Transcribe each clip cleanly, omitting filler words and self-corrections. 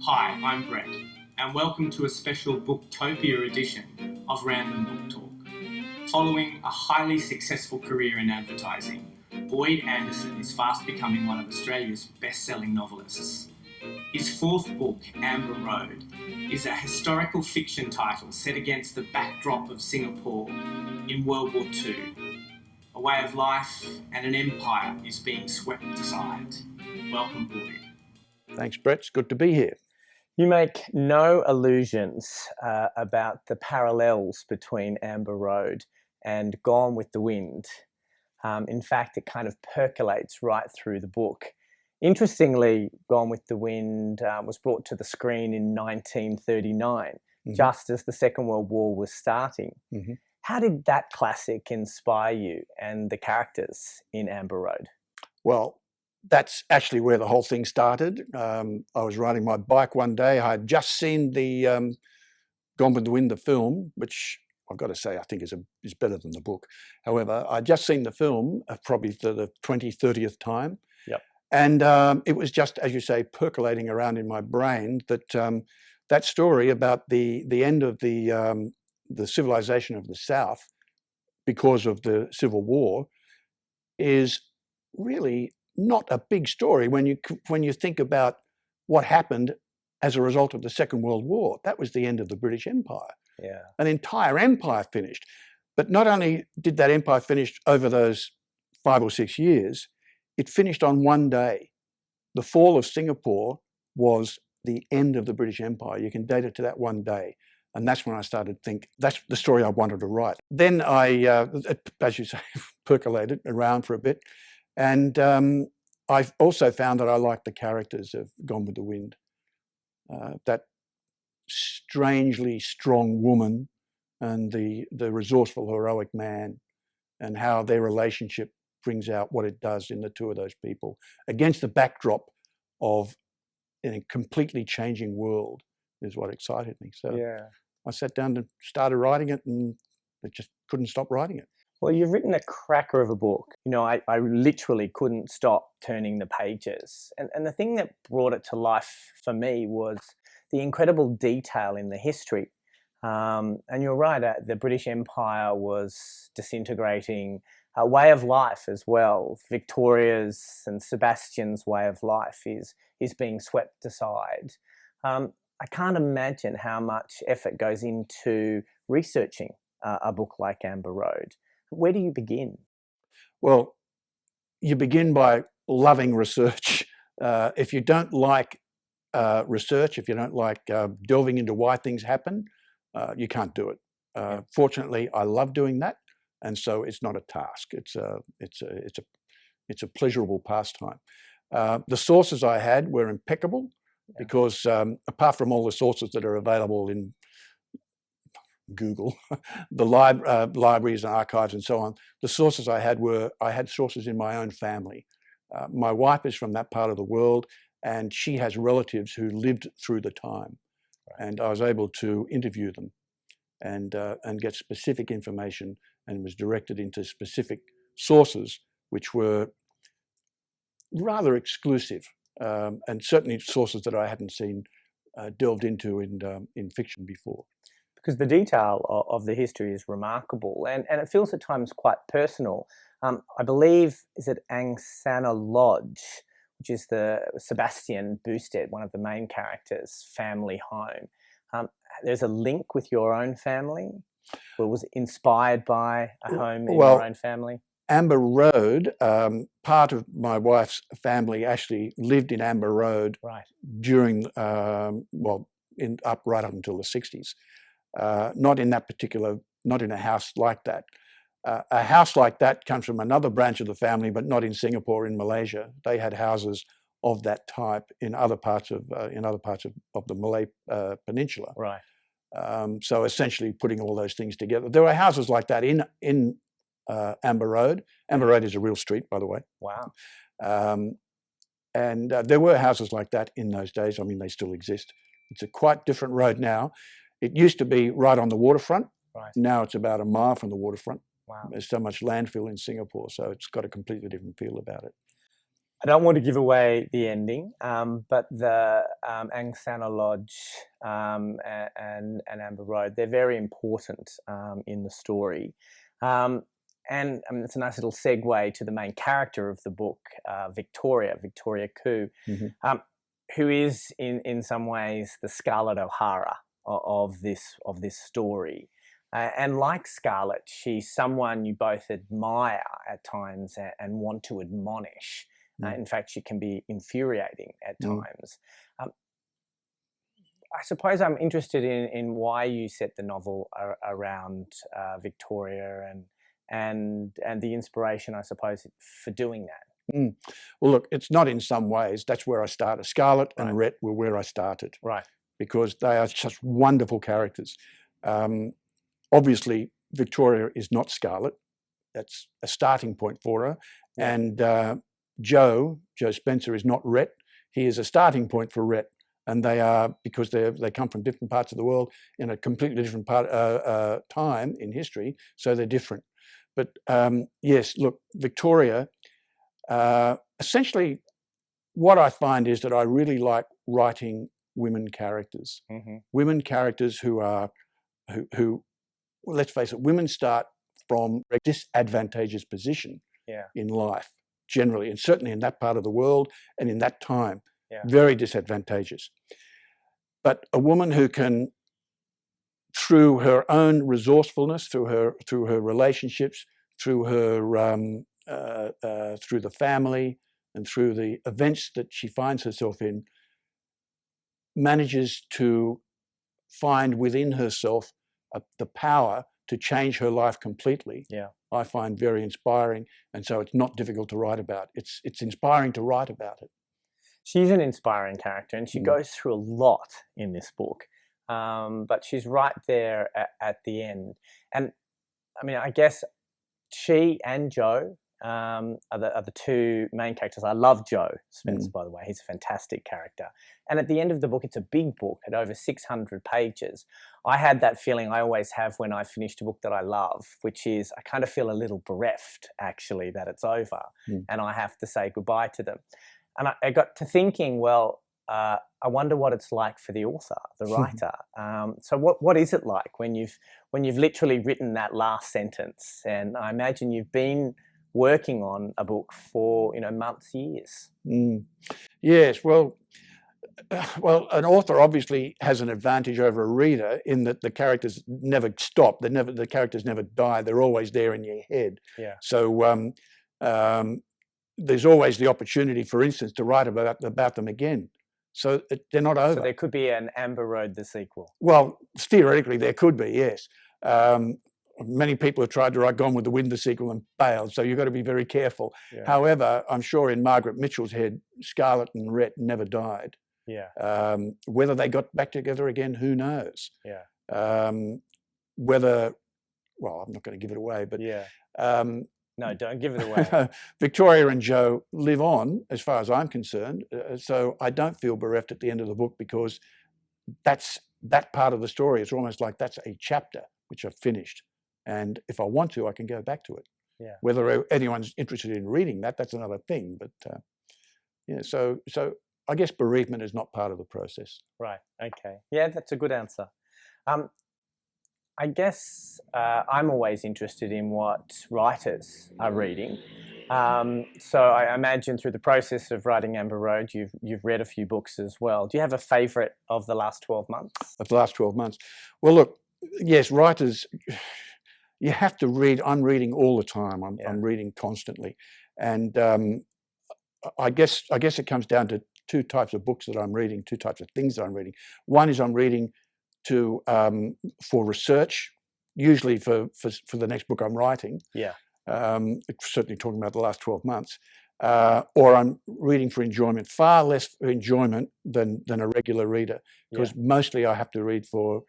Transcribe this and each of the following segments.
Hi, I'm Brett, and welcome to a special Booktopia edition of Random Book Talk. Following a highly successful career in advertising, Boyd Anderson is fast becoming one of Australia's best-selling novelists. His fourth book, Amber Road, is a historical fiction title set against the backdrop of Singapore in World War II. A way of life and an empire is being swept aside. Welcome, Boyd. Thanks, Brett. It's good to be here. You make no illusions about the parallels between Amber Road and Gone with the Wind. In fact, it kind of percolates right through the book. Interestingly, Gone with the Wind was brought to the screen in 1939, just as the Second World War was starting. How did that classic inspire you and the characters in Amber Road? Well, that's actually where the whole thing started. I was riding my bike one day. I had just seen the Gone with the Wind, the film, which I've got to say I think is better than the book. However, I'd just seen the film probably for the 20th, 30th time. Yep. And it was just, as you say, percolating around in my brain that that story about the end of the civilization of the South because of the Civil War is really not a big story when you think about what happened as a result of the Second World War. That was the end of the British Empire. Yeah. An entire empire finished. But not only did that empire finish over those 5 or 6 years, it finished on one day. The fall of Singapore was the end of the British Empire. You can date it to that one day. And that's when I started to think, that's the story I wanted to write. Then I, as you say, percolated around for a bit. And I also found that I liked the characters of Gone with the Wind. That strangely strong woman and the resourceful, heroic man, and how their relationship brings out what it does in the two of those people against the backdrop of a completely changing world is what excited me. So Yeah. I sat down and started writing it, and I just couldn't stop writing it. Well, you've written a cracker of a book. You know, I literally couldn't stop turning the pages. And the thing that brought it to life for me was the incredible detail in the history. And you're right, the British Empire was disintegrating. A way of life as well. Victoria's and Sebastian's way of life is being swept aside. I can't imagine how much effort goes into researching a book like Amber Road. Where do you begin? Well, you begin by loving research. If you don't like research, if you don't like delving into why things happen, you can't do it. Fortunately, I love doing that, and so it's not a task. It's a pleasurable pastime. The sources I had were impeccable because apart from all the sources that are available in Google, the libraries and archives and so on, the sources I had sources in my own family. My wife is from that part of the world, and she has relatives who lived through the time, and I was able to interview them and get specific information, and was directed into specific sources which were rather exclusive, and certainly sources that I hadn't seen delved into in fiction before. Because the detail of the history is remarkable, and it feels at times quite personal. I believe, is it Angsana Lodge, which is the Sebastian Boosted, one of the main characters' family home. There's a link with your own family? Or was it inspired by a home in your own family? Amber Road, part of my wife's family actually lived in Amber Road during, right up until the 60s. Not in a house like that. A house like that comes from another branch of the family, but not in Singapore, in Malaysia. They had houses of that type in other parts of the Malay Peninsula. Right. So essentially, putting all those things together, there were houses like that in Amber Road. Amber Road is a real street, by the way. Wow. And there were houses like that in those days. I mean, they still exist. It's a quite different road now. It used to be right on the waterfront. Right. Now it's about a mile from the waterfront. Wow. There's so much landfill in Singapore, so it's got a completely different feel about it. I don't want to give away the ending, but the Angsana Lodge and Amber Road, they're very important in the story. And it's a nice little segue to the main character of the book, Victoria Koo, who is in some ways the Scarlett O'Hara of this story. And like Scarlett, she's someone you both admire at times and want to admonish. In fact, she can be infuriating at times. I suppose I'm interested in why you set the novel around Victoria and the inspiration, I suppose, for doing that. Well, look, it's not in some ways. That's where I started. Scarlett and Rhett were where I started. Right. Because they are such wonderful characters. Obviously, Victoria is not Scarlett. That's a starting point for her. Yeah. And Joe Spencer is not Rhett. He is a starting point for Rhett. And they are, because they come from different parts of the world in a completely different time in history, so they're different. But yes, look, Victoria, essentially what I find is that I really like writing women characters. Women characters who let's face it, women start from a disadvantageous position in life, generally, and certainly in that part of the world and in that time, very disadvantageous. But a woman who can, through her own resourcefulness, through her relationships, through the family, and through the events that she finds herself in, manages to find within herself the power to change her life completely. I find very inspiring, and so it's not difficult to write about. It's inspiring to write about it. She's an inspiring character, and she goes through a lot in this book, but she's right there at the end. And I mean, I guess she and Joe are the two main characters. I love Joe Spencer, by the way. He's a fantastic character. And at the end of the book, it's a big book at over 600 pages. I had that feeling I always have when I finished a book that I love, which is I kind of feel a little bereft, actually, that it's over and I have to say goodbye to them. And I got to thinking, well, I wonder what it's like for the author, the writer. So what is it like when you've literally written that last sentence? And I imagine you've been working on a book for months, years. Yes, well, an author obviously has an advantage over a reader in that the characters never stop. The characters never die. They're always there in your head. So there's always the opportunity, for instance, to write about them again. So they're not over. So there could be an Amber Road, the sequel. Well, theoretically there could be, yes. Many people have tried to write Gone with the Wind, the sequel, and failed. So you've got to be very careful. However, I'm sure in Margaret Mitchell's head, Scarlett and Rhett never died. Whether they got back together again, who knows? Whether, well, I'm not going to give it away, but no, don't give it away. Victoria and Joe live on, as far as I'm concerned. So I don't feel bereft at the end of the book, because that's that part of the story. It's almost like that's a chapter which I've finished. And if I want to, I can go back to it. Whether anyone's interested in reading that's another thing. But so I guess bereavement is not part of the process. Right. Okay. Yeah, that's a good answer. I guess I'm always interested in what writers are reading. So I imagine through the process of writing Amber Road, you've read a few books as well. Do you have a favourite of the last 12 months? Of the last 12 months? Well, look, yes, writers, you have to read. I'm reading all the time. I'm reading constantly. And I guess it comes down to two types of books that I'm reading, two types of things that I'm reading. One is I'm reading for research, usually for the next book I'm writing. Certainly talking about the last 12 months. Or I'm reading for enjoyment, far less for enjoyment than a regular reader, because mostly I have to read for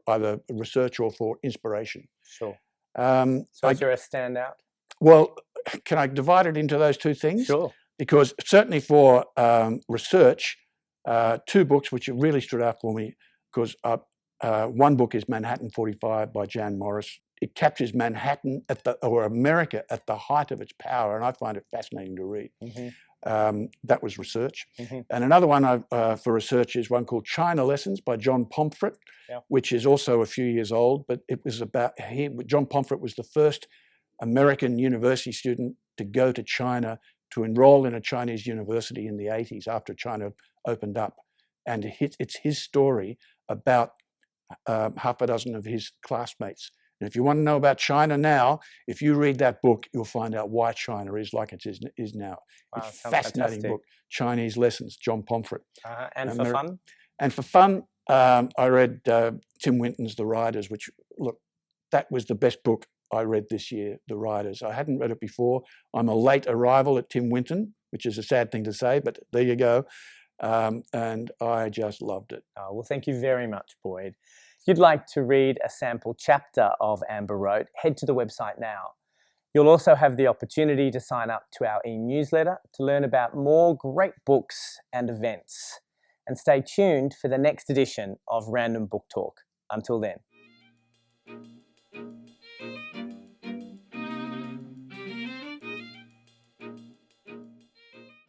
either research or for inspiration. Sure. So is there a standout? Well, can I divide it into those two things? Sure. Because certainly for research, two books which really stood out for me, because one book is Manhattan 45 by Jan Morris. it captures Manhattan or America at the height of its power, and I find it fascinating to read. That was research. And another one for research is one called China Lessons by John Pomfret, which is also a few years old, but it was about, John Pomfret was the first American university student to go to China to enroll in a Chinese university in the 80s after China opened up. And it's his story about half a dozen of his classmates. And if you want to know about China now, if you read that book, you'll find out why China is like it is now. Wow, it's a fascinating book, Chinese Lessons, John Pomfret. And for fun? And for fun, I read Tim Winton's The Riders, which, look, that was the best book I read this year, The Riders. I hadn't read it before. I'm a late arrival at Tim Winton, which is a sad thing to say, but there you go. And I just loved it. Oh, well, thank you very much, Boyd. If you'd like to read a sample chapter of Amber Wrote, head to the website now. You'll also have the opportunity to sign up to our e-newsletter to learn about more great books and events. And stay tuned for the next edition of Random Book Talk. Until then.